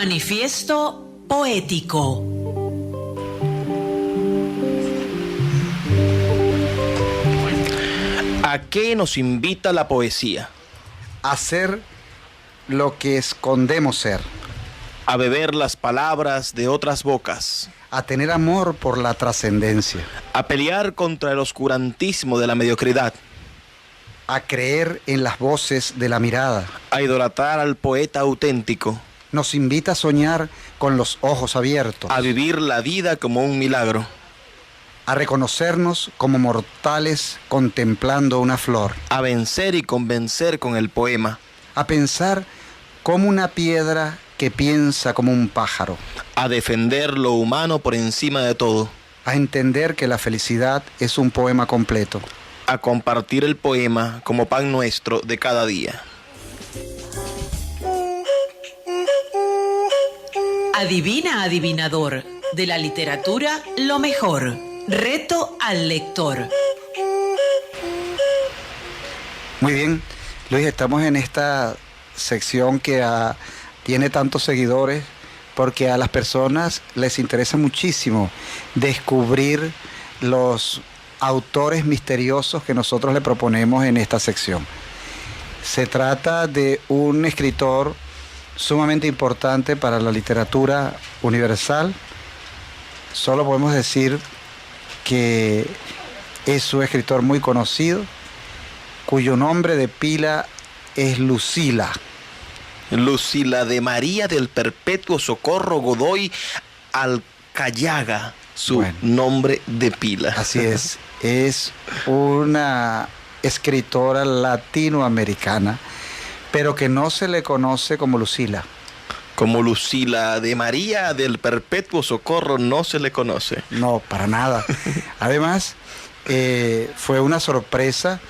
Manifiesto poético. ¿A qué nos invita la poesía? A ser lo que escondemos ser. A beber las palabras de otras bocas. A tener amor por la trascendencia. A pelear contra el oscurantismo de la mediocridad. A creer en las voces de la mirada. A idolatrar al poeta auténtico. Nos invita a soñar con los ojos abiertos. A vivir la vida como un milagro. A reconocernos como mortales contemplando una flor. A vencer y convencer con el poema. A pensar como una piedra que piensa como un pájaro. A defender lo humano por encima de todo. A entender que la felicidad es un poema completo. A compartir el poema como pan nuestro de cada día. Adivina, adivinador, de la literatura lo mejor. Reto al lector. Muy bien, Luis, estamos en esta sección que tiene tantos seguidores porque a las personas les interesa muchísimo descubrir los autores misteriosos que nosotros le proponemos en esta sección. Se trata de un escritor sumamente importante para la literatura universal. Solo podemos decir que es un escritor muy conocido, cuyo nombre de pila es Lucila. Lucila de María del Perpetuo Socorro Godoy Alcayaga, su nombre de pila. Así es una escritora latinoamericana, pero que no se le conoce como Lucila. Como Lucila de María del Perpetuo Socorro no se le conoce. No, para nada. Además, fue una sorpresa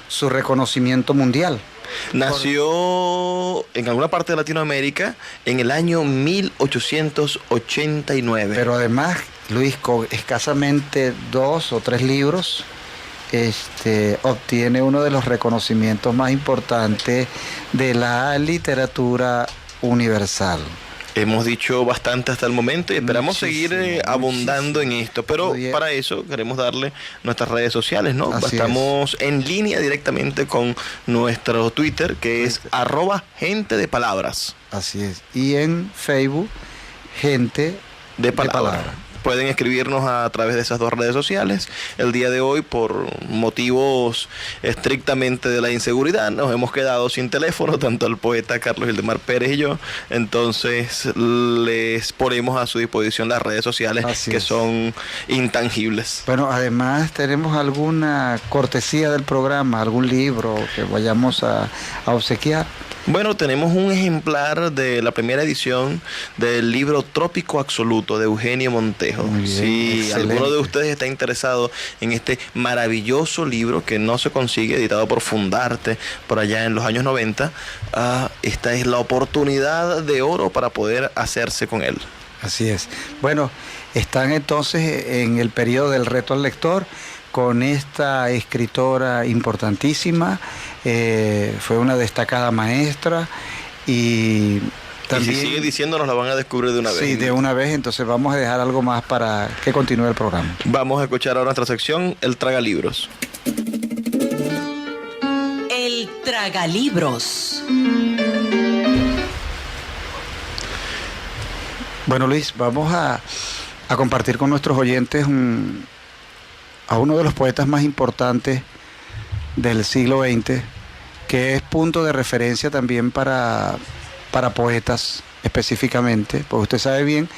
su reconocimiento mundial. Nació en alguna parte de Latinoamérica en el año 1889. Pero además, Luis, con escasamente 2 o 3 libros, obtiene uno de los reconocimientos más importantes de la literatura universal. Hemos dicho bastante hasta el momento y esperamos seguir abundando en esto, pero para eso queremos darle nuestras redes sociales, ¿no? Estamos en línea directamente con nuestro Twitter, que es @gentedepalabras. Así es. Y en Facebook, Gente de Palabra. Pueden escribirnos a través de esas 2 redes sociales. El día de hoy, por motivos estrictamente de la inseguridad, nos hemos quedado sin teléfono, tanto el poeta Carlos Gildemar Pérez y yo. Entonces les ponemos a su disposición las redes sociales son intangibles. Bueno, además tenemos alguna cortesía del programa, algún libro que vayamos a obsequiar. Bueno, tenemos un ejemplar de la primera edición del libro Trópico Absoluto de Eugenio Montejo. Si alguno de ustedes está interesado en este maravilloso libro que no se consigue, editado por Fundarte por allá en los años 90, esta es la oportunidad de oro para poder hacerse con él. Así es. Bueno, están entonces en el periodo del reto al lector con esta escritora importantísima. Fue una destacada maestra y también, si sigue diciéndonos la van a descubrir de una vez. Sí, de una vez. Entonces vamos a dejar algo más para que continúe el programa. Vamos a escuchar ahora nuestra sección, El Tragalibros. El Tragalibros. Bueno, Luis, vamos a compartir con nuestros oyentes a uno de los poetas más importantes del siglo XX, que es punto de referencia también para poetas específicamente, porque usted sabe bien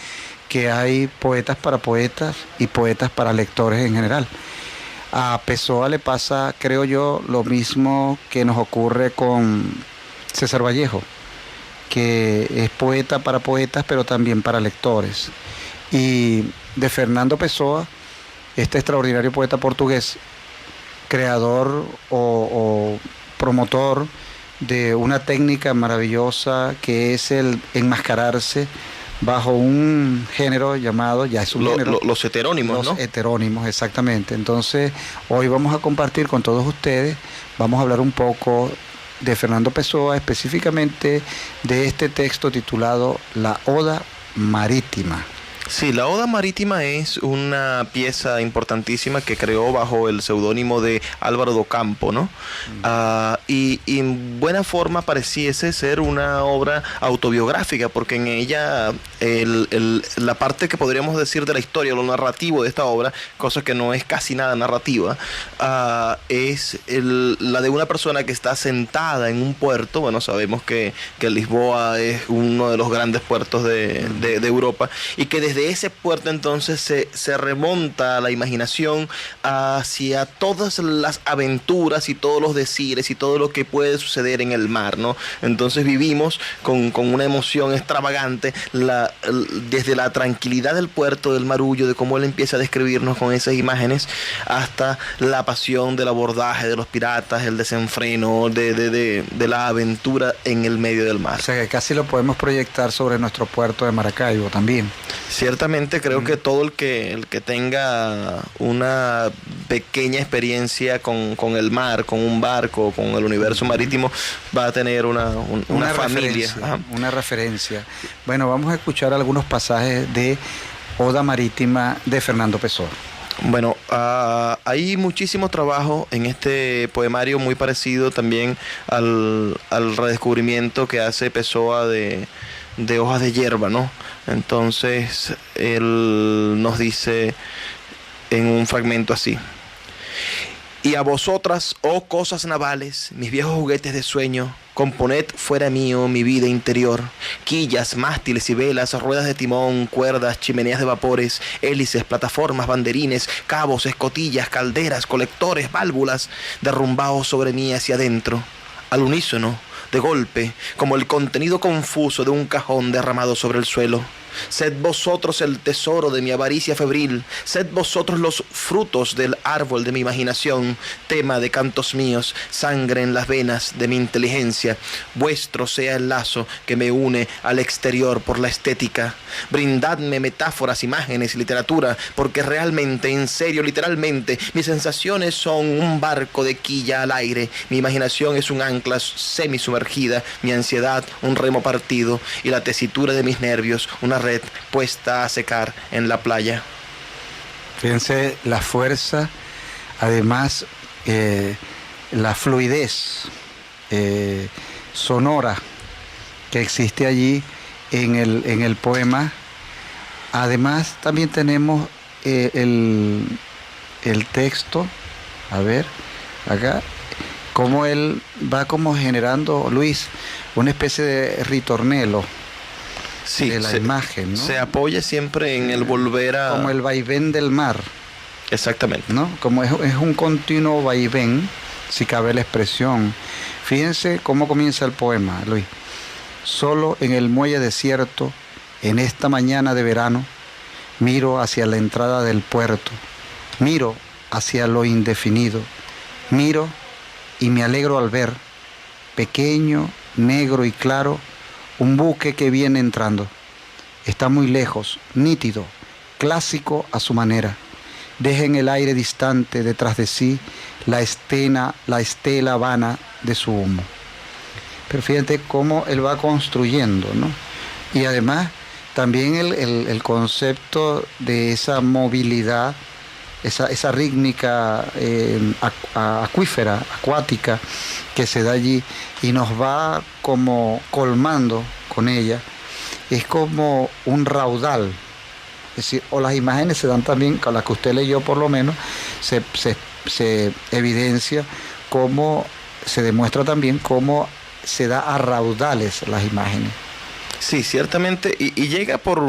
que hay poetas para poetas y poetas para lectores en general. A Pessoa le pasa, creo yo, lo mismo que nos ocurre con César Vallejo, que es poeta para poetas, pero también para lectores. Y de Fernando Pessoa, este extraordinario poeta portugués, creador o promotor de una técnica maravillosa que es el enmascararse bajo un género llamado, ya es un género. Los heterónimos, ¿no? Los heterónimos, exactamente. Entonces, hoy vamos a compartir con todos ustedes, vamos a hablar un poco de Fernando Pessoa, específicamente de este texto titulado La Oda Marítima. Sí, la Oda Marítima es una pieza importantísima que creó bajo el seudónimo de Álvaro do Campo, ¿no? Y en buena forma pareciese ser una obra autobiográfica, porque en ella la parte que podríamos decir de la historia, lo narrativo de esta obra, cosa que no es casi nada narrativa, es la de una persona que está sentada en un puerto. Bueno, sabemos que Lisboa es uno de los grandes puertos de Europa, y que desde ese puerto entonces se remonta a la imaginación hacia todas las aventuras y todos los desires y todo lo que puede suceder en el mar, ¿no? Entonces vivimos con una emoción extravagante desde la tranquilidad del puerto, del marullo, de cómo él empieza a describirnos con esas imágenes, hasta la pasión del abordaje de los piratas, el desenfreno de la aventura en el medio del mar. O sea que casi lo podemos proyectar sobre nuestro puerto de Maracaibo también. Ciertamente creo que todo el que tenga una pequeña experiencia con el mar, con un barco, con el universo marítimo, va a tener una familia. Una referencia. Bueno, vamos a escuchar algunos pasajes de Oda Marítima de Fernando Pessoa. Bueno, hay muchísimo trabajo en este poemario, muy parecido también al redescubrimiento que hace Pessoa de Hojas de Hierba, ¿no? Entonces él nos dice en un fragmento así: y a vosotras, oh cosas navales, mis viejos juguetes de sueño, componed fuera mío mi vida interior, quillas, mástiles y velas, ruedas de timón, cuerdas, chimeneas de vapores, hélices, plataformas, banderines, cabos, escotillas, calderas, colectores, válvulas, derrumbaos sobre mí hacia adentro, al unísono, de golpe, como el contenido confuso de un cajón derramado sobre el suelo. Sed vosotros el tesoro de mi avaricia febril, sed vosotros los frutos del árbol de mi imaginación, tema de cantos míos, sangre en las venas de mi inteligencia. Vuestro sea el lazo que me une al exterior por la estética. Brindadme metáforas, imágenes y literatura, porque realmente, en serio, literalmente, mis sensaciones son un barco de quilla al aire, mi imaginación es un ancla semisumergida, mi ansiedad un remo partido, y la tesitura de mis nervios una red puesta a secar en la playa. Fíjense la fuerza, además la fluidez sonora que existe allí en el poema. Además también tenemos el texto, a ver, acá, cómo él va como generando, Luis, una especie de ritornelo. Sí, de la imagen, ¿no? Se apoya siempre en el volver a... Como el vaivén del mar. Exactamente. ¿No? Como es un continuo vaivén, si cabe la expresión. Fíjense cómo comienza el poema, Luis. Solo en el muelle desierto, en esta mañana de verano, miro hacia la entrada del puerto, miro hacia lo indefinido, miro y me alegro al ver, pequeño, negro y claro, un buque que viene entrando. Está muy lejos, nítido, clásico a su manera. Deja en el aire distante detrás de sí la estela vana de su humo. Pero fíjate cómo él va construyendo, ¿no? Y además también el concepto de esa movilidad, esa rítmica acuática que se da allí y nos va como colmando con ella, es como un raudal. Es decir, o las imágenes se dan también, con las que usted leyó por lo menos, se evidencia cómo, se demuestra también cómo se da a raudales las imágenes. Sí, ciertamente, y llega por...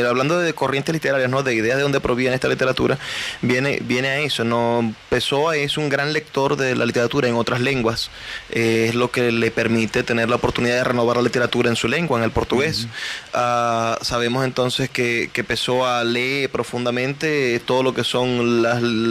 hablando de corrientes literarias, ¿no? De ideas de dónde proviene esta literatura, viene a eso, ¿no? Pessoa es un gran lector de la literatura en otras lenguas, es lo que le permite tener la oportunidad de renovar la literatura en su lengua, en el portugués. Sabemos entonces que Pessoa lee profundamente todo lo que son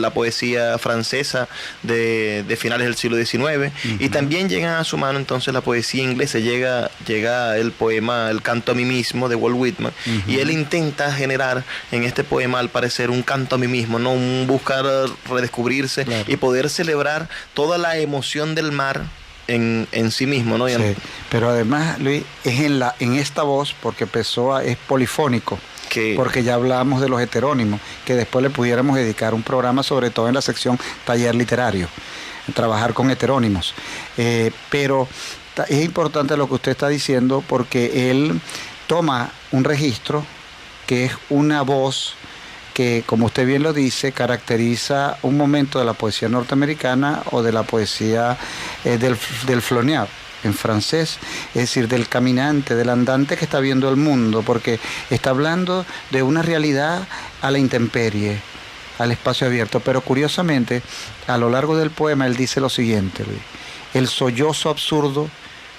la poesía francesa de finales del siglo XIX, y también llega a su mano entonces la poesía inglesa. Llega el poema El canto a mí mismo de Walt Whitman, Y él intenta generar en este poema, al parecer, un canto a mí mismo, ¿no? Un buscar redescubrirse y poder celebrar toda la emoción del mar en sí mismo, ¿no? Sí, pero además, Luis, es en esta voz, porque Pessoa es polifónico, porque ya hablábamos de los heterónimos, que después le pudiéramos dedicar un programa, sobre todo en la sección taller literario, trabajar con heterónimos. Pero es importante lo que usted está diciendo, porque él toma un registro que es una voz que, como usted bien lo dice, caracteriza un momento de la poesía norteamericana o de la poesía del flâner en francés, es decir, del caminante, del andante que está viendo el mundo, porque está hablando de una realidad a la intemperie, al espacio abierto. Pero curiosamente, a lo largo del poema él dice lo siguiente, Luis: el sollozo absurdo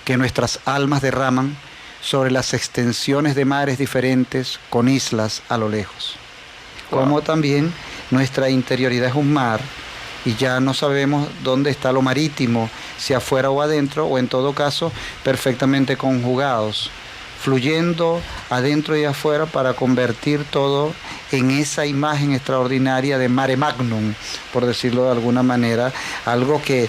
que nuestras almas derraman sobre las extensiones de mares diferentes con islas a lo lejos. Como también nuestra interioridad es un mar y ya no sabemos dónde está lo marítimo, si afuera o adentro, o en todo caso perfectamente conjugados, fluyendo adentro y afuera para convertir todo en esa imagen extraordinaria de mare magnum, por decirlo de alguna manera, algo que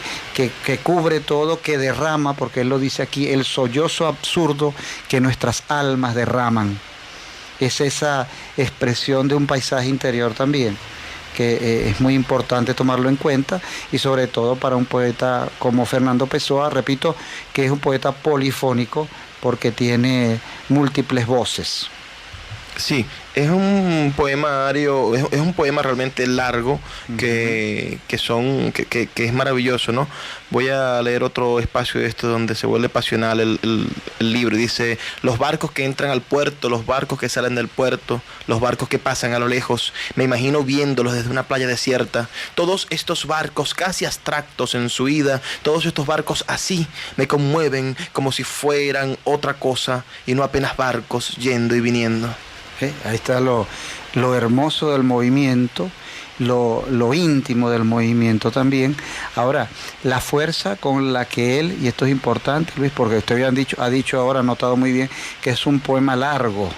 cubre todo, que derrama, porque él lo dice aquí, el sollozo absurdo que nuestras almas derraman. Es esa expresión de un paisaje interior también, que es muy importante tomarlo en cuenta, y sobre todo para un poeta como Fernando Pessoa, repito, que es un poeta polifónico porque tiene múltiples voces. Sí, es un poemario, es un poema realmente largo que es maravilloso, ¿no? Voy a leer otro espacio de esto donde se vuelve pasional el libro. Dice: los barcos que entran al puerto, los barcos que salen del puerto, los barcos que pasan a lo lejos, me imagino viéndolos desde una playa desierta. Todos estos barcos casi abstractos en su ida, todos estos barcos así me conmueven como si fueran otra cosa y no apenas barcos yendo y viniendo. Ahí está lo hermoso del movimiento, lo íntimo del movimiento también. Ahora, la fuerza con la que él, y esto es importante, Luis, porque usted ha dicho ahora, ha notado muy bien, que es un poema largo.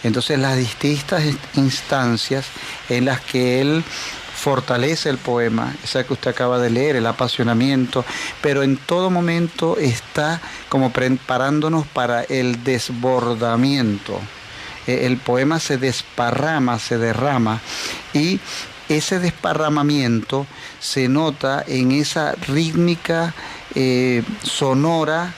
Entonces, las distintas instancias en las que él fortalece el poema, esa que usted acaba de leer, el apasionamiento, pero en todo momento está como preparándonos para el desbordamiento. El poema se desparrama, se derrama, y ese desparramamiento se nota en esa rítmica sonora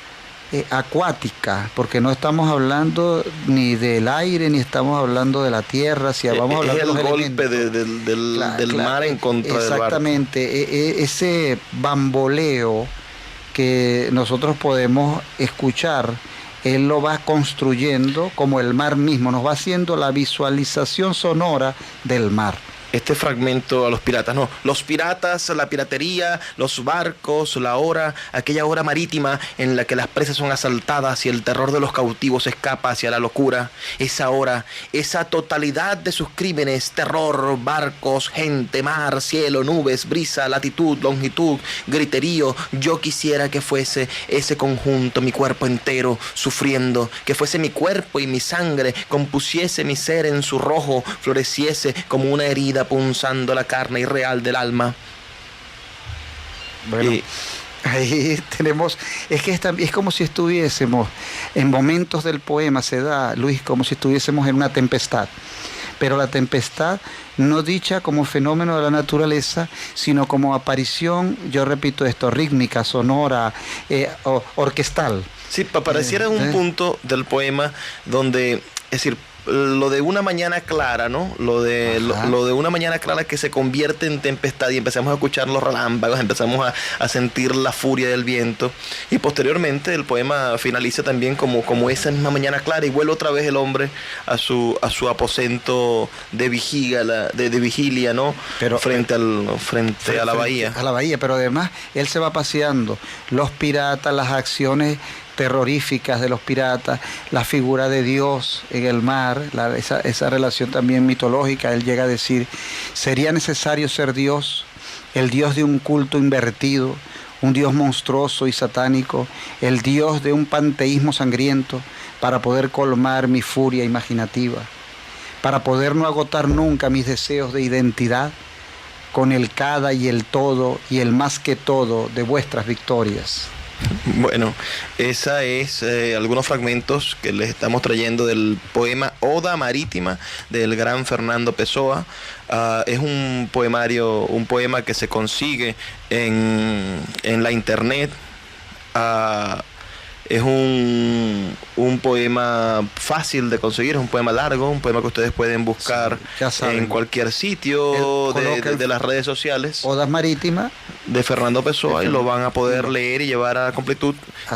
acuática, porque no estamos hablando ni del aire, ni estamos hablando de la tierra, si vamos a hablar es de los el golpe del mar en contra del barco. Exactamente, ese bamboleo que nosotros podemos escuchar, él lo va construyendo como el mar mismo, nos va haciendo la visualización sonora del mar. Este fragmento a los piratas, no, los piratas, la piratería, los barcos, la hora, aquella hora marítima en la que las presas son asaltadas y el terror de los cautivos escapa hacia la locura. Esa hora, esa totalidad de sus crímenes, terror, barcos, gente, mar, cielo, nubes, brisa, latitud, longitud, griterío. Yo quisiera que fuese ese conjunto, mi cuerpo entero sufriendo, que fuese mi cuerpo y mi sangre, compusiese mi ser en su rojo, floreciese como una herida punzando la carne irreal del alma. Bueno, ahí tenemos, es que es como si estuviésemos en momentos del poema, se da, Luis, como si estuviésemos en una tempestad, pero la tempestad no dicha como fenómeno de la naturaleza, sino como aparición, yo repito esto, rítmica, sonora, orquestal. Sí, pareciera un punto del poema donde, es decir, lo de una mañana clara, ¿no? Lo de una mañana clara que se convierte en tempestad y empezamos a escuchar los relámpagos, empezamos a sentir la furia del viento, y posteriormente el poema finaliza también como esa misma mañana clara, y vuelve otra vez el hombre a su aposento de vigilia, ¿no? Pero, frente a la bahía. A la bahía, pero además él se va paseando, los piratas, las acciones terroríficas de los piratas, la figura de Dios en el mar, esa relación también mitológica. Él llega a decir: sería necesario ser Dios, el Dios de un culto invertido, un Dios monstruoso y satánico, el Dios de un panteísmo sangriento, para poder colmar mi furia imaginativa. para poder no agotar nunca mis deseos de identidad con el cada y el todo y el más que todo de vuestras victorias. Bueno, esa es algunos fragmentos que les estamos trayendo del poema Oda Marítima del gran Fernando Pessoa. Es un poemario, un poema que se consigue en la internet. Es un poema fácil de conseguir, es un poema largo, un poema que ustedes pueden buscar en cualquier sitio de las redes sociales. Odas Marítimas de Fernando Pessoa, y lo van a poder leer y llevar a completud.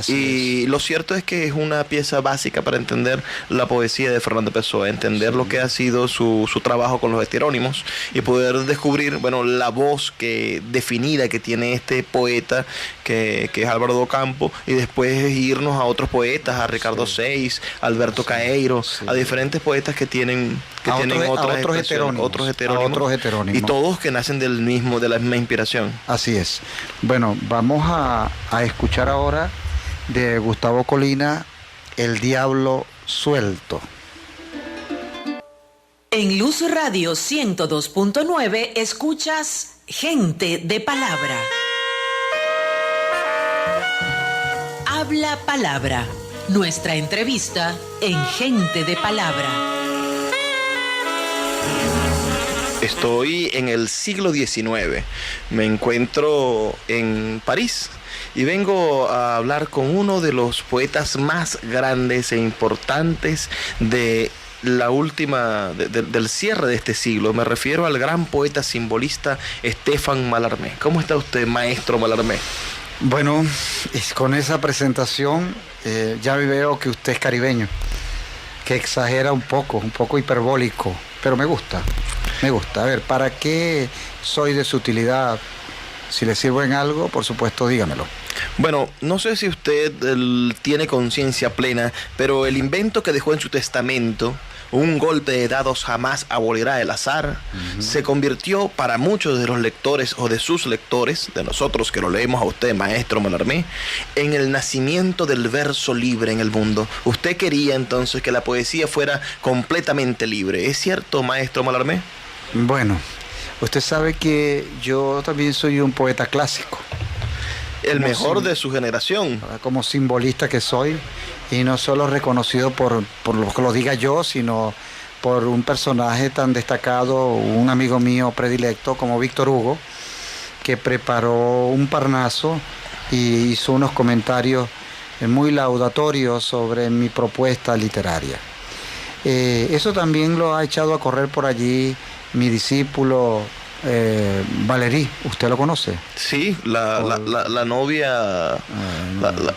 Y lo cierto es que es una pieza básica para entender la poesía de Fernando Pessoa, entender lo que ha sido su trabajo con los heterónimos y poder descubrir, bueno, la voz definida que tiene este poeta que es Álvaro do Campo, y después irnos a otros poetas, a Ricardo Seis, a Alberto Caeiro, a diferentes poetas que tienen otros heterónimos, y todos que nacen de la misma inspiración. Así es. Bueno, vamos a escuchar ahora de Gustavo Colina, El Diablo Suelto. En Luz Radio 102.9 escuchas Gente de Palabra. Habla Palabra, nuestra entrevista en Gente de Palabra. Estoy en el siglo XIX, me encuentro en París y vengo a hablar con uno de los poetas más grandes e importantes de la última, del cierre de este siglo. Me refiero al gran poeta simbolista Stéphane Mallarmé. ¿Cómo está usted, maestro Mallarmé? Bueno, con esa presentación ya veo que usted es caribeño, que exagera un poco hiperbólico, pero me gusta. A ver, ¿para qué soy de su utilidad? Si le sirvo en algo, por supuesto, dígamelo. Bueno, no sé si usted tiene conciencia plena, pero el invento que dejó en su testamento, un golpe de dados jamás abolirá el azar, se convirtió para muchos de los lectores o de sus lectores, de nosotros que lo leemos a usted, maestro Mallarmé, en el nacimiento del verso libre en el mundo. Usted quería entonces que la poesía fuera completamente libre. ¿Es cierto, maestro Mallarmé? Bueno, usted sabe que yo también soy un poeta clásico. El mejor de su generación. Como simbolista que soy, y no solo reconocido por lo que lo diga yo, sino por un personaje tan destacado, un amigo mío predilecto como Víctor Hugo, que preparó un Parnaso y hizo unos comentarios muy laudatorios sobre mi propuesta literaria. Eso también lo ha echado a correr por allí mi discípulo Valéry. ¿Usted lo conoce? Sí, la novia,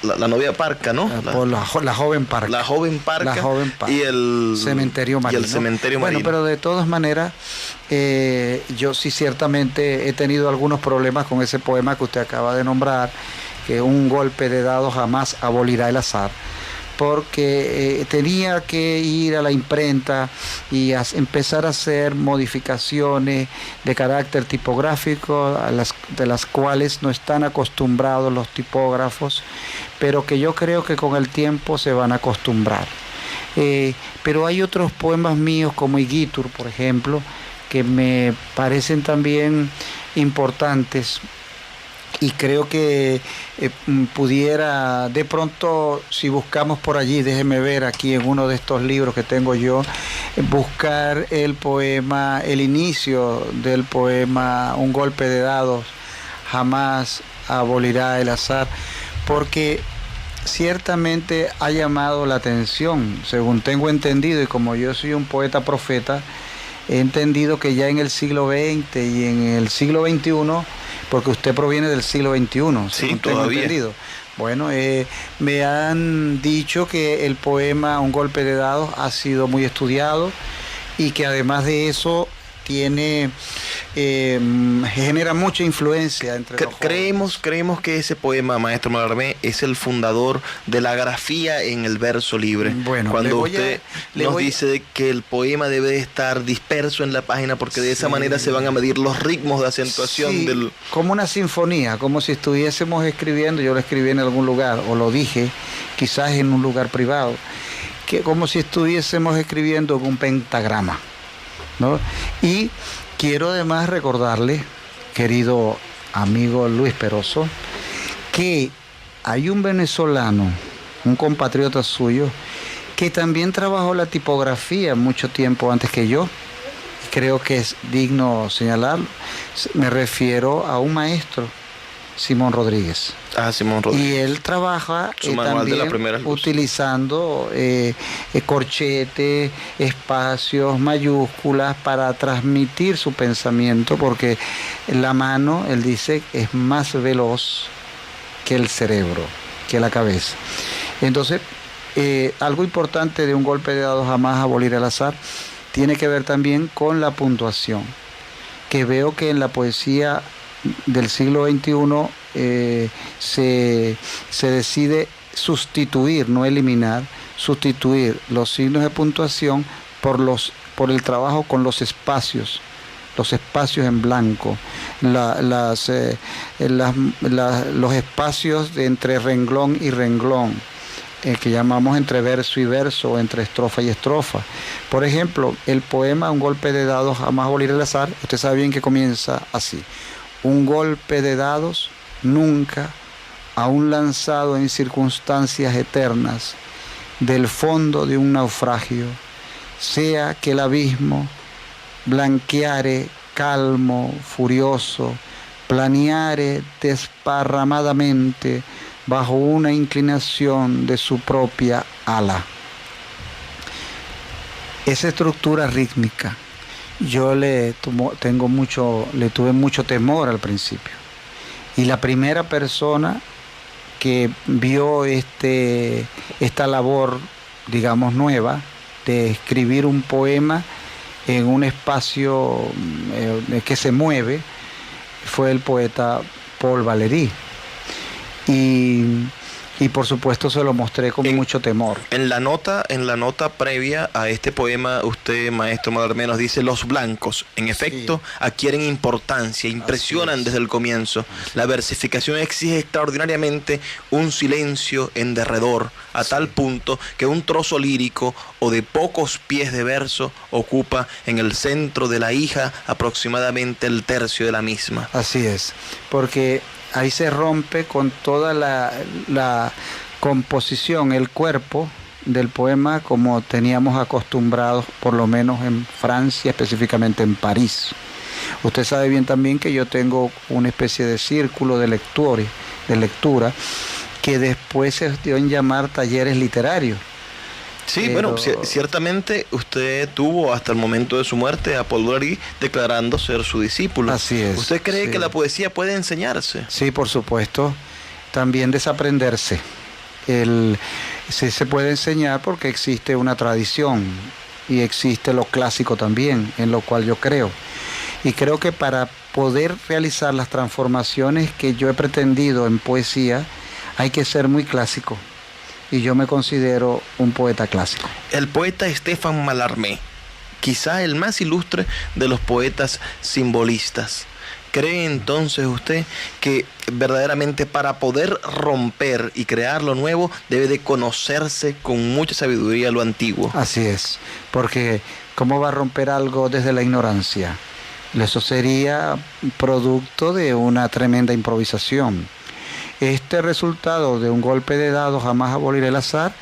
la novia Parca, ¿no? La joven Parca. La joven Parca. Y el cementerio marino. Bueno, pero de todas maneras, yo sí ciertamente he tenido algunos problemas con ese poema que usted acaba de nombrar, que un golpe de dados jamás abolirá el azar, porque tenía que ir a la imprenta y empezar a hacer modificaciones de carácter tipográfico de las cuales no están acostumbrados los tipógrafos, pero que yo creo que con el tiempo se van a acostumbrar. Pero hay otros poemas míos como Igitur, por ejemplo, que me parecen también importantes. Y creo que pudiera, de pronto, si buscamos por allí, déjeme ver aquí en uno de estos libros que tengo yo, buscar el poema, el inicio del poema Un golpe de dados jamás abolirá el azar, porque ciertamente ha llamado la atención, según tengo entendido, y como yo soy un poeta profeta, he entendido que ya en el siglo XX y en el siglo XXI, porque usted proviene del siglo XXI, sí, todavía. Entendido. Bueno, me han dicho que el poema Un golpe de dados ha sido muy estudiado y que además de eso genera mucha influencia entre los jóvenes. Creemos que ese poema, maestro Mallarmé, es el fundador de la grafía en el verso libre. Bueno, cuando usted nos dice que el poema debe estar disperso en la página, porque de esa manera se van a medir los ritmos de acentuación como una sinfonía, como si estuviésemos escribiendo, yo lo escribí en algún lugar, o lo dije, quizás en un lugar privado, que como si estuviésemos escribiendo un pentagrama. ¿no? Y quiero además recordarle, querido amigo Luis Peroso, que hay un venezolano, un compatriota suyo, que también trabajó la tipografía mucho tiempo antes que yo. Creo que es digno señalarlo. Me refiero a un maestro, Simón Rodríguez. Simón Rodríguez. Y él trabaja también utilizando corchetes, espacios, mayúsculas para transmitir su pensamiento, porque la mano, él dice, es más veloz que el cerebro, que la cabeza. Entonces, algo importante de Un golpe de dado jamás abolir el azar tiene que ver también con la puntuación, que veo que en la poesía del siglo XXI se decide sustituir, no eliminar, sustituir los signos de puntuación por el trabajo con los espacios en blanco, los espacios entre renglón y renglón, que llamamos entre verso y verso, o entre estrofa y estrofa. Por ejemplo, el poema Un golpe de dados jamás abolir el azar, usted sabe bien que comienza así: un golpe de dados nunca, aún lanzado en circunstancias eternas, del fondo de un naufragio, sea que el abismo blanqueare calmo, furioso, planeare desparramadamente bajo una inclinación de su propia ala. Esa estructura rítmica, yo le tuve mucho temor al principio. Y la primera persona que vio esta labor, digamos, nueva, de escribir un poema en un espacio que se mueve, fue el poeta Paul Valéry. Y por supuesto se lo mostré con mucho temor. En la nota previa a este poema, usted, maestro Mallarmé, nos dice: los blancos, en efecto, sí, adquieren importancia, impresionan desde el comienzo. La versificación exige extraordinariamente un silencio en derredor, a tal punto que un trozo lírico o de pocos pies de verso ocupa en el centro de la hija aproximadamente el tercio de la misma. Así es, porque ahí se rompe con toda la composición, el cuerpo del poema como teníamos acostumbrados, por lo menos en Francia, específicamente en París. Usted sabe bien también que yo tengo una especie de círculo de lectura, que después se dio en llamar talleres literarios. Sí, bueno, ciertamente usted tuvo hasta el momento de su muerte a Paul Valéry declarando ser su discípulo. Así es. ¿Usted cree que la poesía puede enseñarse? Sí, por supuesto. También desaprenderse. Sí se puede enseñar porque existe una tradición y existe lo clásico también, en lo cual yo creo. Y creo que para poder realizar las transformaciones que yo he pretendido en poesía, hay que ser muy clásico. Y yo me considero un poeta clásico. El poeta Stéphane Mallarmé, quizá el más ilustre de los poetas simbolistas. ¿Cree entonces usted que verdaderamente para poder romper y crear lo nuevo debe de conocerse con mucha sabiduría lo antiguo? Así es, porque ¿cómo va a romper algo desde la ignorancia? Eso sería producto de una tremenda improvisación. Este resultado de Un golpe de dado jamás abolir el azar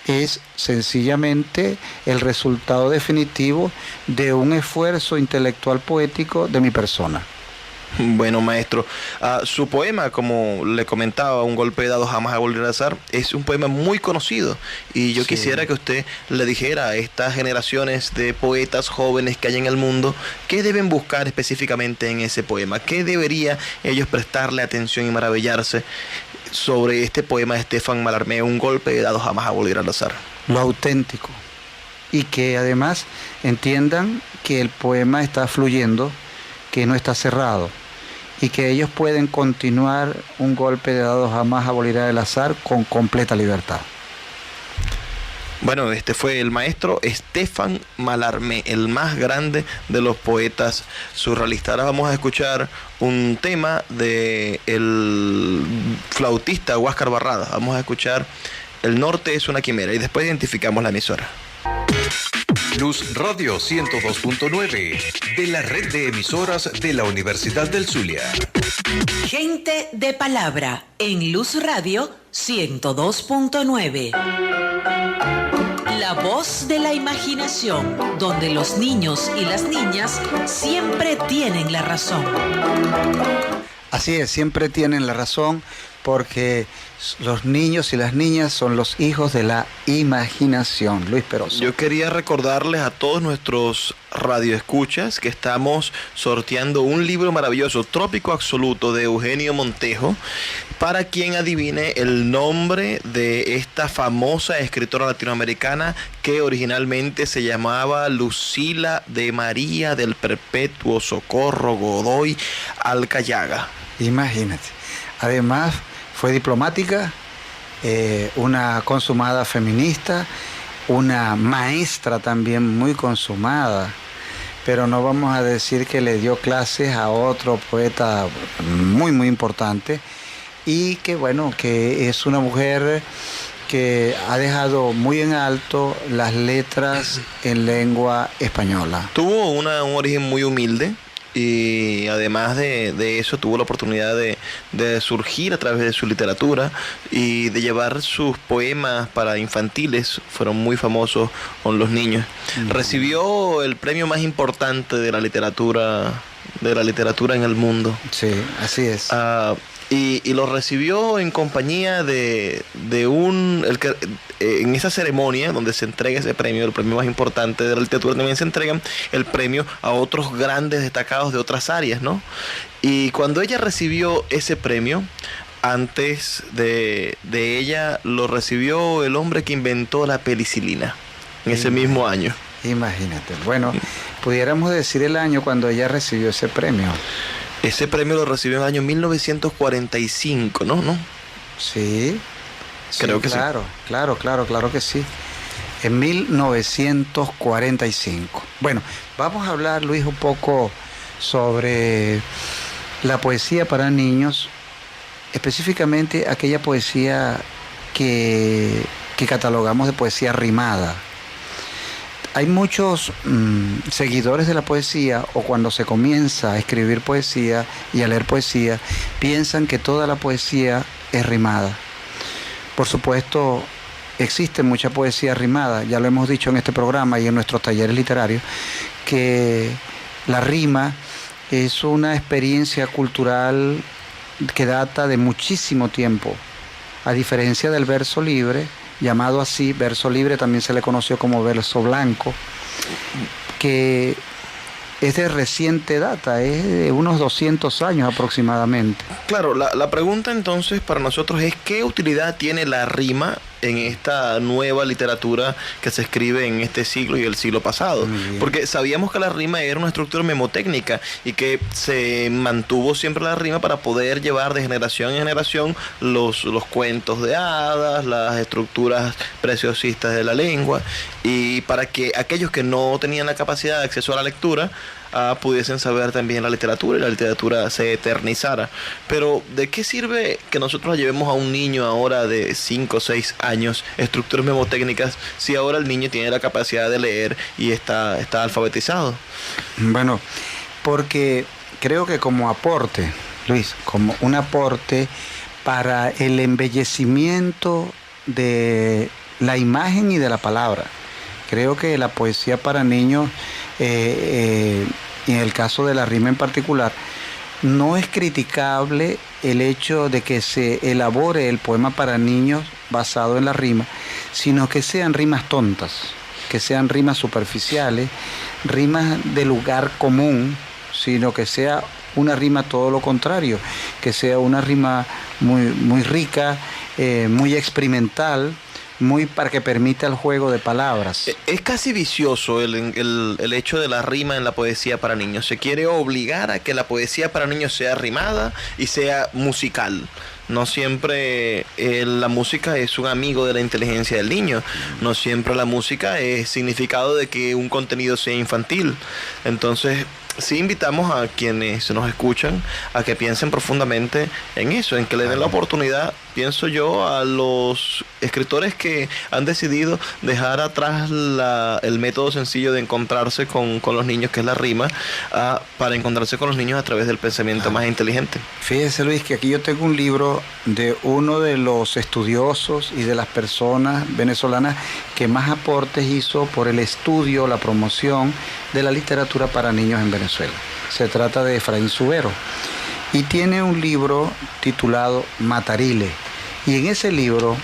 es sencillamente el resultado definitivo de un esfuerzo intelectual poético de mi persona. Bueno, maestro, su poema, como le comentaba, Un golpe de dado jamás abolir el azar, es un poema muy conocido, y yo quisiera que usted le dijera a estas generaciones de poetas jóvenes que hay en el mundo qué deben buscar específicamente en ese poema, qué debería ellos prestarle atención y maravillarse sobre este poema de Stéphane Mallarmé, Un golpe de dado jamás abolir el azar. Lo auténtico, y que además entiendan que el poema está fluyendo, que no está cerrado, y que ellos pueden continuar Un golpe de dado jamás abolirá el azar con completa libertad. Bueno, este fue el maestro Stéphane Mallarmé, el más grande de los poetas surrealistas. Ahora vamos a escuchar un tema de el flautista Huáscar Barrada. Vamos a escuchar El norte es una quimera y después identificamos la emisora. Luz Radio 102.9 de la red de emisoras de la Universidad del Zulia. Gente de palabra en Luz Radio 102.9. La voz de la imaginación, donde los niños y las niñas siempre tienen la razón. Así es, siempre tienen la razón, porque los niños y las niñas son los hijos de la imaginación. Luis Peroso. Yo quería recordarles a todos nuestros radioescuchas que estamos sorteando un libro maravilloso, Trópico Absoluto, de Eugenio Montejo, para quien adivine el nombre de esta famosa escritora latinoamericana que originalmente se llamaba Lucila de María del Perpetuo Socorro Godoy Alcayaga. Imagínate. Además, fue diplomática, una consumada feminista, una maestra también muy consumada, pero no vamos a decir que le dio clases a otro poeta muy, muy importante, y que bueno, que es una mujer que ha dejado muy en alto las letras en lengua española. Tuvo un origen muy humilde. Y además de eso tuvo la oportunidad de surgir a través de su literatura y de llevar sus poemas para infantiles, fueron muy famosos con los niños. Recibió el premio más importante de la literatura en el mundo. Sí, así es. Y lo recibió en compañía en esa ceremonia donde se entrega ese premio, el premio más importante de la literatura, también se entregan el premio a otros grandes destacados de otras áreas, ¿no? Y cuando ella recibió ese premio, antes de ella lo recibió el hombre que inventó la penicilina en ese mismo año. Imagínate. Bueno, pudiéramos decir el año cuando ella recibió ese premio. Ese premio lo recibió en el año 1945, ¿no? Sí. Creo que claro, sí. Claro que sí. En 1945. Bueno, vamos a hablar, Luis, un poco sobre la poesía para niños, específicamente aquella poesía que catalogamos de poesía rimada. Hay muchos seguidores de la poesía, o cuando se comienza a escribir poesía y a leer poesía, piensan que toda la poesía es rimada. Por supuesto, existe mucha poesía rimada, ya lo hemos dicho en este programa y en nuestros talleres literarios, que la rima es una experiencia cultural que data de muchísimo tiempo, a diferencia del verso libre, llamado así, verso libre también se le conoció como verso blanco, que es de reciente data, es de unos 200 años aproximadamente. Claro, la pregunta entonces para nosotros es ¿qué utilidad tiene la rima en esta nueva literatura que se escribe en este siglo y el siglo pasado? Porque sabíamos que la rima era una estructura memotécnica y que se mantuvo siempre la rima para poder llevar de generación en generación los cuentos de hadas, las estructuras preciosistas de la lengua, y para que aquellos que no tenían la capacidad de acceso a la lectura pudiesen saber también la literatura y la literatura se eternizara. Pero ¿de qué sirve que nosotros llevemos a un niño ahora de 5 o 6 años estructuras memotécnicas si ahora el niño tiene la capacidad de leer y está alfabetizado? Bueno, porque creo que como aporte, Luis, como un aporte para el embellecimiento de la imagen y de la palabra, creo que la poesía para niños, y en el caso de la rima en particular, no es criticable el hecho de que se elabore el poema para niños basado en la rima, sino que sean rimas tontas, que sean rimas superficiales, rimas de lugar común, sino que sea una rima todo lo contrario, que sea una rima muy, muy rica, muy experimental, muy para que permita el juego de palabras. Es casi vicioso el hecho de la rima en la poesía para niños. Se quiere obligar a que la poesía para niños sea rimada y sea musical. No siempre la música es un amigo de la inteligencia del niño. No siempre la música es significado de que un contenido sea infantil. Entonces, sí invitamos a quienes nos escuchan a que piensen profundamente en eso, en que le den la oportunidad, pienso yo, a los escritores que han decidido dejar atrás el método sencillo de encontrarse con los niños, que es la rima, para encontrarse con los niños a través del pensamiento más inteligente. Fíjese, Luis, que aquí yo tengo un libro de uno de los estudiosos y de las personas venezolanas que más aportes hizo por el estudio, la promoción de la literatura para niños en Venezuela. Se trata de Efraín Zubero y tiene un libro titulado Matarile, y en ese libro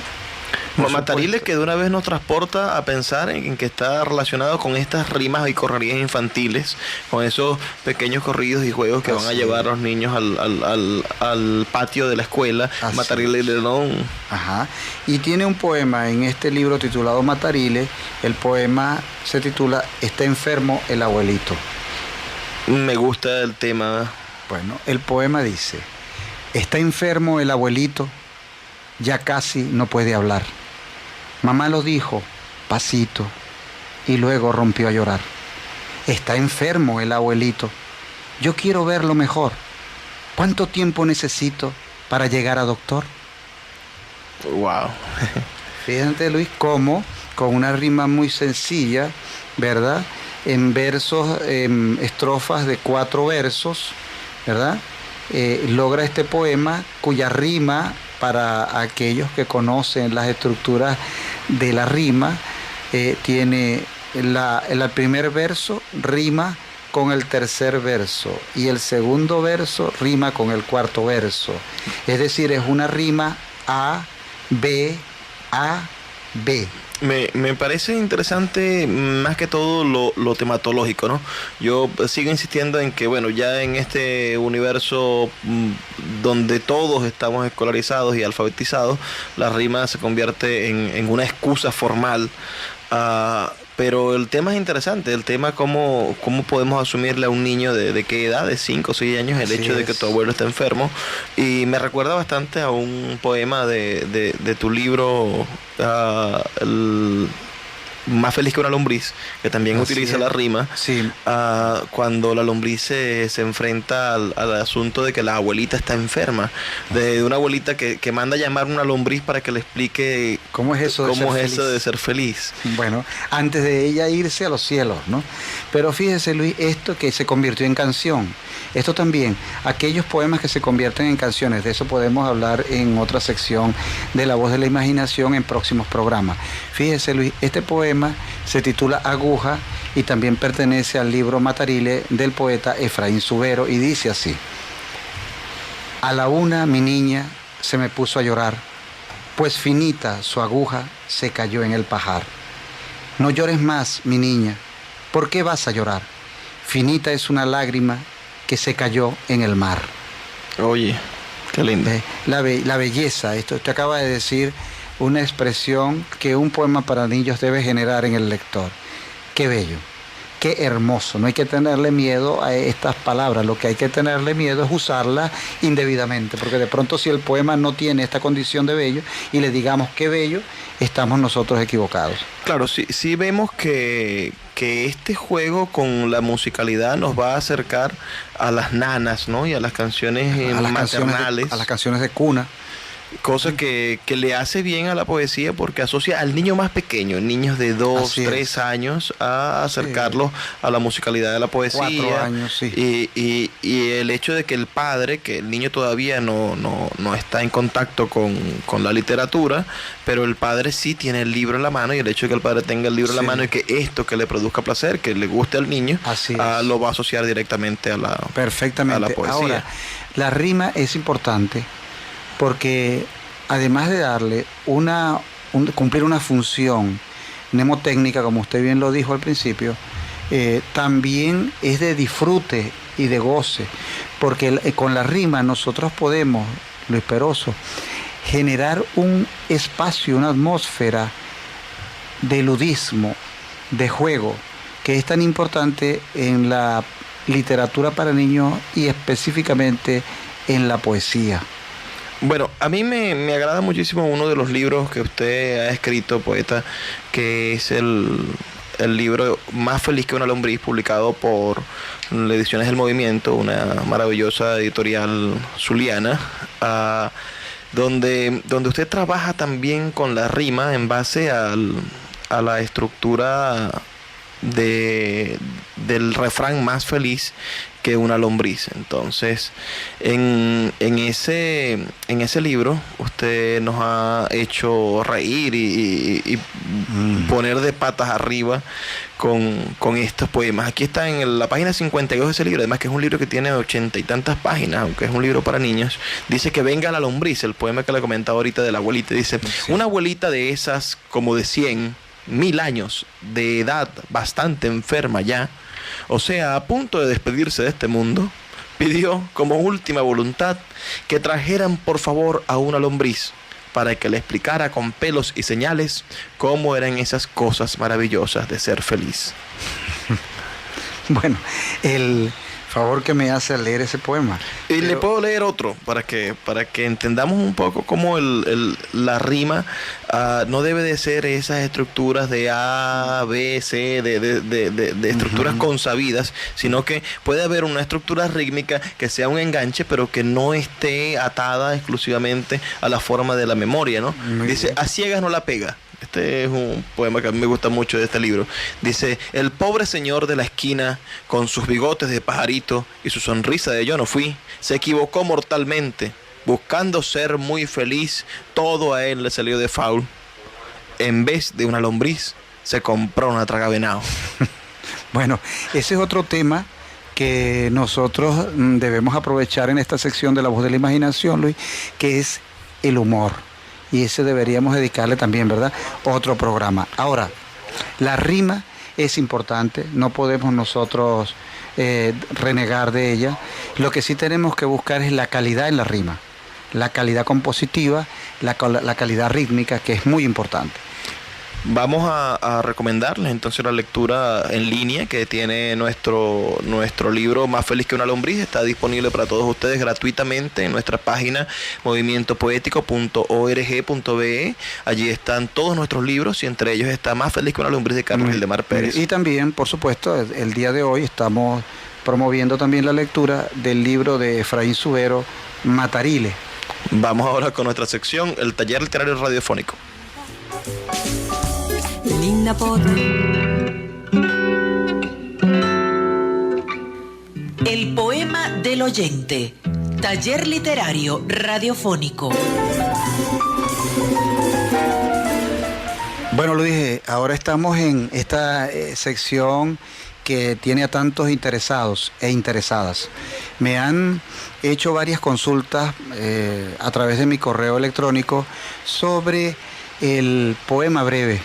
Matarile, que de una vez nos transporta a pensar en que está relacionado con estas rimas y correrías infantiles, con esos pequeños corridos y juegos que van a llevar a los niños al patio de la escuela. Así Matarile León. Ajá. Y tiene un poema en este libro titulado Matarile. El poema se titula Está enfermo el abuelito. Me gusta el tema. Bueno, el poema dice: está enfermo el abuelito, ya casi no puede hablar. Mamá lo dijo, pasito, y luego rompió a llorar. Está enfermo el abuelito, yo quiero verlo mejor. ¿Cuánto tiempo necesito para llegar a doctor? Wow. Fíjate, Luis, cómo con una rima muy sencilla, ¿verdad? En versos, estrofas de 4 versos, ¿verdad? Logra este poema cuya rima, para aquellos que conocen las estructuras de la rima, tiene el primer verso rima con el tercer verso y el segundo verso rima con el cuarto verso. Es decir, es una rima A, B, A, B. Me parece interesante más que todo lo tematológico, ¿no? Yo sigo insistiendo en que, bueno, ya en este universo donde todos estamos escolarizados y alfabetizados, la rima se convierte en una excusa formal. Pero el tema es interesante, el tema cómo podemos asumirle a un niño de qué edad, de 5 o 6 años, el hecho de que tu abuelo está enfermo. Y me recuerda bastante a un poema de tu libro, Más feliz que una lombriz, que también utiliza la rima. Sí. Cuando la lombriz se enfrenta al asunto de que la abuelita está enferma, de una abuelita que manda a llamar a una lombriz para que le explique cómo es eso de ser feliz. Bueno, antes de ella irse a los cielos, ¿no? Pero fíjese, Luis, esto que se convirtió en canción, esto también, aquellos poemas que se convierten en canciones, de eso podemos hablar en otra sección de La Voz de la Imaginación en próximos programas. Fíjese, Luis, este poema se titula Aguja y también pertenece al libro Matarile del poeta Efraín Zubero y dice así: a la una mi niña se me puso a llorar, pues finita su aguja se cayó en el pajar. No llores más, mi niña, ¿por qué vas a llorar? Finita es una lágrima que se cayó en el mar. Oye, qué lindo. La belleza, esto te acaba de decir una expresión que un poema para niños debe generar en el lector. Qué bello, qué hermoso. No hay que tenerle miedo a estas palabras, lo que hay que tenerle miedo es usarlas indebidamente, porque de pronto si el poema no tiene esta condición de bello y le digamos qué bello, estamos nosotros equivocados. Claro, sí vemos que este juego con la musicalidad nos va a acercar a las nanas, ¿no? Y a las canciones maternales. A las canciones de cuna. Cosa que le hace bien a la poesía porque asocia al niño más pequeño, niños de 2, 3 años, a acercarlos a la musicalidad de la poesía. 4 años, sí. Y el hecho de que el padre, que el niño todavía no está en contacto con la literatura, pero el padre sí tiene el libro en la mano, y el hecho de que el padre tenga el libro en la mano y que esto que le produzca placer, que le guste al niño, lo va a asociar directamente a la poesía. Ahora, la rima es importante porque además de darle cumplir una función mnemotécnica, como usted bien lo dijo al principio, también es de disfrute y de goce, porque con la rima nosotros podemos, Luis Peroso, generar un espacio, una atmósfera de ludismo, de juego, que es tan importante en la literatura para niños y específicamente en la poesía. Bueno, a mí me agrada muchísimo uno de los libros que usted ha escrito, poeta, que es el libro Más feliz que una lombriz, publicado por Ediciones del Movimiento, una maravillosa editorial zuliana, donde usted trabaja también con la rima en base a la estructura del refrán más feliz que una lombriz. Entonces, en ese libro usted nos ha hecho reír y poner de patas arriba con estos poemas. Aquí está en la página 52 de ese libro, además que es un libro que tiene 80 y tantas páginas, aunque es un libro para niños. Dice que venga la lombriz, el poema que le comentaba ahorita de la abuelita. Dice, sí, una abuelita de esas como de 100.000 años de edad, bastante enferma ya, o sea, a punto de despedirse de este mundo, pidió como última voluntad que trajeran por favor a una lombriz para que le explicara con pelos y señales cómo eran esas cosas maravillosas de ser feliz. Bueno, el favor que me hace leer ese poema. Y le puedo leer otro para que entendamos un poco cómo la rima no debe de ser esas estructuras de A, B, C, de estructuras consabidas, sino que puede haber una estructura rítmica que sea un enganche, pero que no esté atada exclusivamente a la forma de la memoria, ¿no? Dice, a ciegas no la pega. Este es un poema que a mí me gusta mucho de este libro. Dice, el pobre señor de la esquina, con sus bigotes de pajarito y su sonrisa de yo no fui, se equivocó mortalmente. Buscando ser muy feliz, todo a él le salió de faul. En vez de una lombriz, se compró una tragavenao. Bueno, ese es otro tema que nosotros debemos aprovechar en esta sección de La Voz de la Imaginación, Luis, que es el humor. Y ese deberíamos dedicarle también, ¿verdad?, otro programa. Ahora, la rima es importante, no podemos nosotros renegar de ella. Lo que sí tenemos que buscar es la calidad en la rima, la calidad compositiva, la calidad rítmica, que es muy importante. Vamos a recomendarles entonces la lectura en línea que tiene nuestro libro Más feliz que una lombriz. Está disponible para todos ustedes gratuitamente en nuestra página movimientopoético.org.be. Allí están todos nuestros libros y entre ellos está Más feliz que una lombriz de Carlos Gildemar Pérez. Y también, por supuesto, el día de hoy estamos promoviendo también la lectura del libro de Efraín Subero, Matarile. Vamos ahora con nuestra sección, el taller literario radiofónico. El poema del oyente. Taller literario radiofónico. Bueno, Luis, ahora estamos en esta sección que tiene a tantos interesados e interesadas. Me han hecho varias consultas a través de mi correo electrónico sobre el poema breve.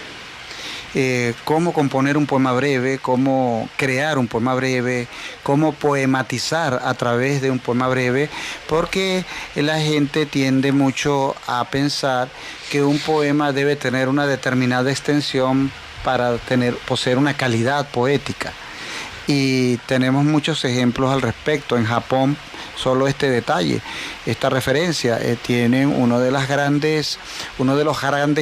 Cómo componer un poema breve, cómo crear un poema breve, cómo poematizar a través de un poema breve, porque la gente tiende mucho a pensar que un poema debe tener una determinada extensión para poseer una calidad poética. Y tenemos muchos ejemplos al respecto. En Japón, solo este detalle, esta referencia, tienen uno de los grandes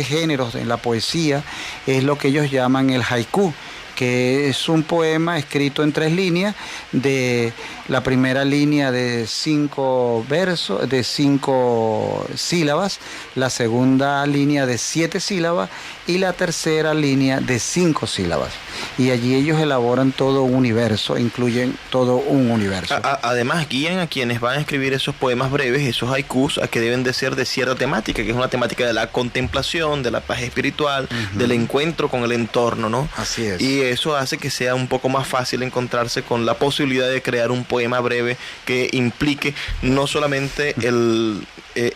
géneros en la poesía, es lo que ellos llaman el haiku, que es un poema escrito en 3 líneas, de la primera línea de 5 versos, de 5 sílabas, la segunda línea de 7 sílabas y la tercera línea de 5 sílabas. Y allí ellos elaboran todo un universo, incluyen todo un universo. Además, guían a quienes van a escribir esos poemas breves, esos haikus, a que deben de ser de cierta temática, que es una temática de la contemplación, de la paz espiritual, del encuentro con el entorno, ¿no? Así es. Y eso hace que sea un poco más fácil encontrarse con la posibilidad de crear un poema breve que implique no solamente un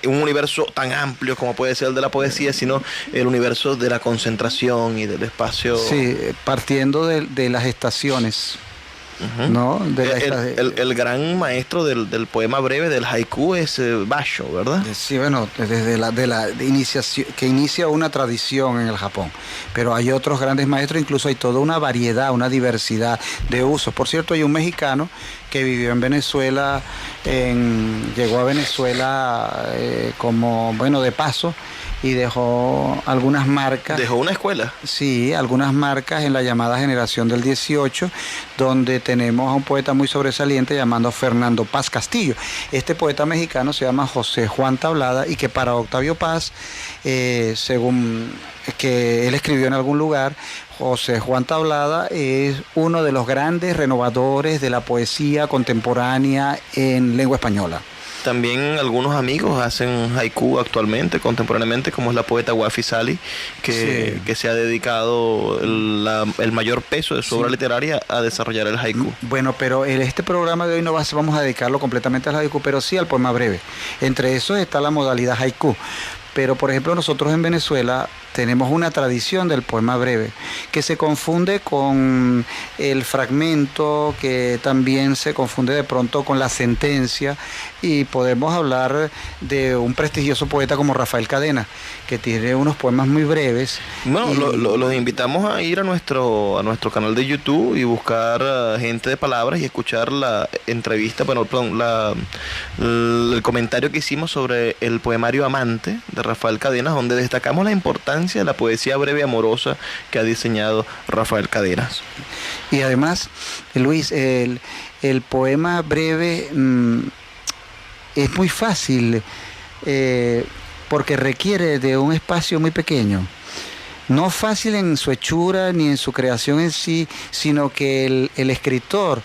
universo tan amplio como puede ser el de la poesía, sino el universo de la concentración y del espacio. Sí, partiendo de las estaciones. ¿No? El gran maestro del poema breve, del haiku, es Basho, ¿verdad? Sí, bueno, desde la iniciación, que inicia una tradición en el Japón. Pero hay otros grandes maestros, incluso hay toda una variedad, una diversidad de usos. Por cierto, hay un mexicano que vivió en Venezuela, llegó a Venezuela de paso, y dejó algunas marcas. Dejó una escuela. Sí, algunas marcas en la llamada generación del 18, donde tenemos a un poeta muy sobresaliente llamado Fernando Paz Castillo. Este poeta mexicano se llama José Juan Tablada y que para Octavio Paz, según que él escribió en algún lugar, José Juan Tablada es uno de los grandes renovadores de la poesía contemporánea en lengua española. También algunos amigos hacen haiku actualmente, contemporáneamente, como es la poeta Wafi Sali, que se ha dedicado el mayor peso de su obra literaria a desarrollar el haiku. Bueno, pero este programa de hoy no vamos a dedicarlo completamente al haiku, pero sí al poema breve. Entre esos está la modalidad haiku. Pero, por ejemplo, nosotros en Venezuela tenemos una tradición del poema breve que se confunde con el fragmento, que también se confunde de pronto con la sentencia, y podemos hablar de un prestigioso poeta como Rafael Cadena, que tiene unos poemas muy breves. Bueno, los invitamos a ir a nuestro canal de YouTube y buscar Gente de Palabras y escuchar la entrevista, el comentario que hicimos sobre el poemario Amante de Rafael Cadenas, donde destacamos la importancia de la poesía breve amorosa que ha diseñado Rafael Cadenas. Y además, Luis, el poema breve es muy fácil porque requiere de un espacio muy pequeño. No fácil en su hechura ni en su creación en sí, sino que el escritor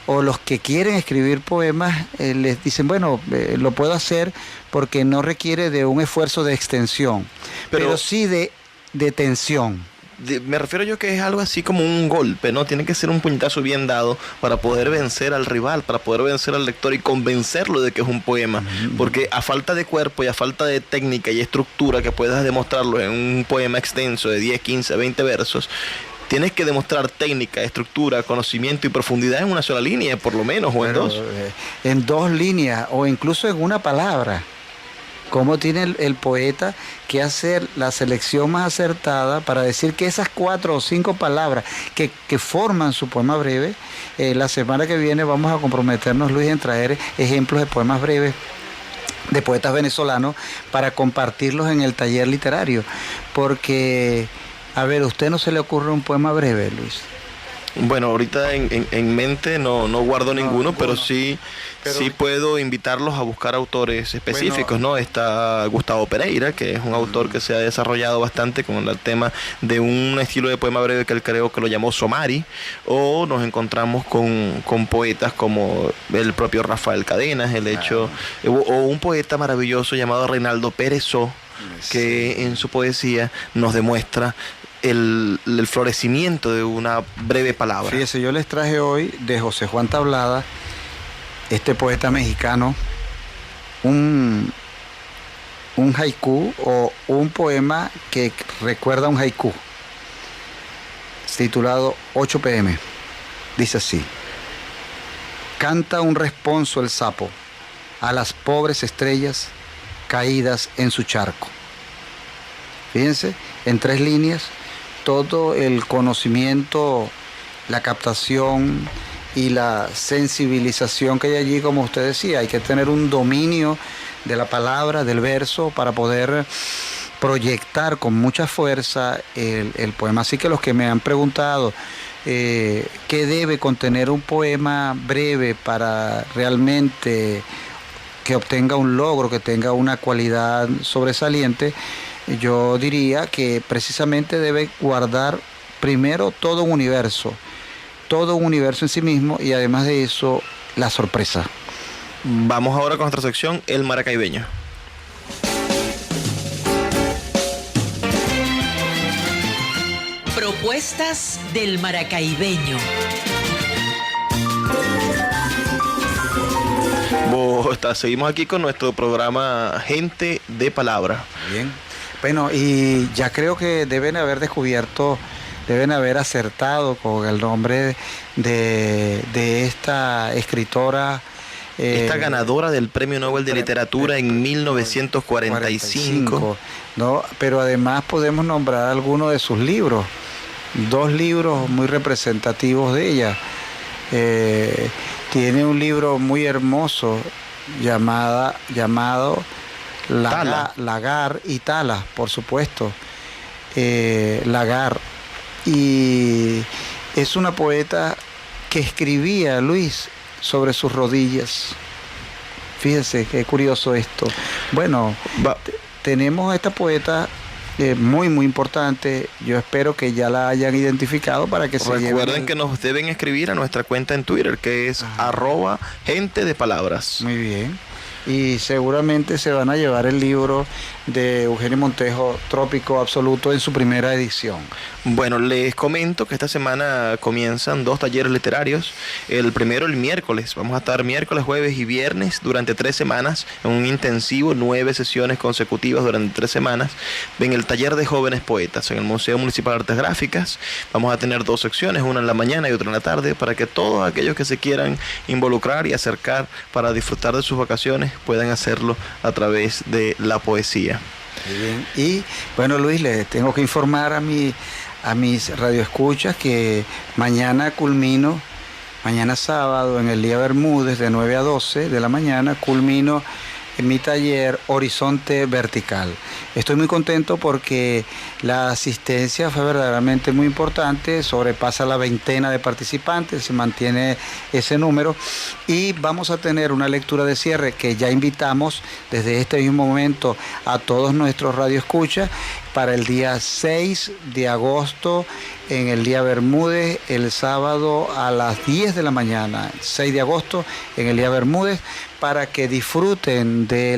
o los que quieren escribir poemas les dicen, bueno, lo puedo hacer porque no requiere de un esfuerzo de extensión, pero sí de tensión. Me refiero yo que es algo así como un golpe, ¿no? Tiene que ser un puñetazo bien dado para poder vencer al rival, para poder vencer al lector y convencerlo de que es un poema. Porque a falta de cuerpo y a falta de técnica y estructura que puedas demostrarlo en un poema extenso de 10, 15, 20 versos, tienes que demostrar técnica, estructura, conocimiento y profundidad en una sola línea, por lo menos, o en dos. En dos líneas, o incluso en una palabra. ¿Cómo tiene el poeta que hacer la selección más acertada para decir que esas 4 o 5 palabras que forman su poema breve? La semana que viene vamos a comprometernos, Luis, en traer ejemplos de poemas breves de poetas venezolanos para compartirlos en el taller literario. Porque, a ver, ¿a usted no se le ocurre un poema breve, Luis? Bueno, ahorita en mente no guardo ninguno, pero sí puedo invitarlos a buscar autores específicos, ¿no? Está Gustavo Pereira, que es un autor que se ha desarrollado bastante con el tema de un estilo de poema breve que él creo que lo llamó Somari, o nos encontramos con poetas como el propio Rafael Cadenas, o un poeta maravilloso llamado Reinaldo Pérezó, que en su poesía nos demuestra el florecimiento de una breve palabra. Fíjese, yo les traje hoy de José Juan Tablada, este poeta mexicano, un haiku o un poema que recuerda un haiku, titulado 8 p.m. Dice así: canta un responso el sapo a las pobres estrellas caídas en su charco. Fíjense, en 3 líneas, todo el conocimiento, la captación y la sensibilización que hay allí, como usted decía. Hay que tener un dominio de la palabra, del verso, para poder proyectar con mucha fuerza el poema. Así que los que me han preguntado qué debe contener un poema breve para realmente que obtenga un logro, que tenga una cualidad sobresaliente, yo diría que precisamente debe guardar primero todo un universo en sí mismo, y además de eso, la sorpresa. Vamos ahora con nuestra sección, El Maracaibeño. Propuestas del Maracaibeño. Seguimos aquí con nuestro programa Gente de Palabra. Bien. Bueno, y ya creo que deben haber acertado con el nombre de esta escritora. Esta ganadora del Premio Nobel de Literatura en 1945. ¿No? Pero además podemos nombrar algunos de sus libros. 2 libros muy representativos de ella. Tiene un libro muy hermoso llamado Lagar y Tala, por supuesto. Lagar. Y es una poeta que escribía, Luis, sobre sus rodillas. Fíjense qué curioso esto. Bueno, tenemos a esta poeta muy, muy importante. Yo espero que ya la hayan identificado para que se lleven. Recuerden que nos deben escribir a nuestra cuenta en Twitter, que es @gente-de-palabras. Muy bien. Y seguramente se van a llevar el libro de Eugenio Montejo, Trópico Absoluto, en su primera edición. Bueno, les comento que esta semana comienzan 2 talleres literarios. El primero el miércoles. Vamos a estar miércoles, jueves y viernes durante 3 semanas en un intensivo, 9 sesiones consecutivas durante 3 semanas en el taller de jóvenes poetas en el Museo Municipal de Artes Gráficas. Vamos a tener 2 secciones, una en la mañana y otra en la tarde, para que todos aquellos que se quieran involucrar y acercar para disfrutar de sus vacaciones puedan hacerlo a través de la poesía. Muy bien. Y bueno, Luis, les tengo que informar a mis radioescuchas que mañana sábado, en el día Bermúdez, de 9 a 12 de la mañana, culmino en mi taller Horizonte Vertical. Estoy muy contento porque la asistencia fue verdaderamente muy importante, sobrepasa la 20 de participantes, se mantiene ese número, y vamos a tener una lectura de cierre que ya invitamos desde este mismo momento a todos nuestros radioescuchas para el día 6 de agosto en el día Bermúdez, el sábado a las 10 de la mañana, 6 de agosto en el día Bermúdez, para que disfruten de la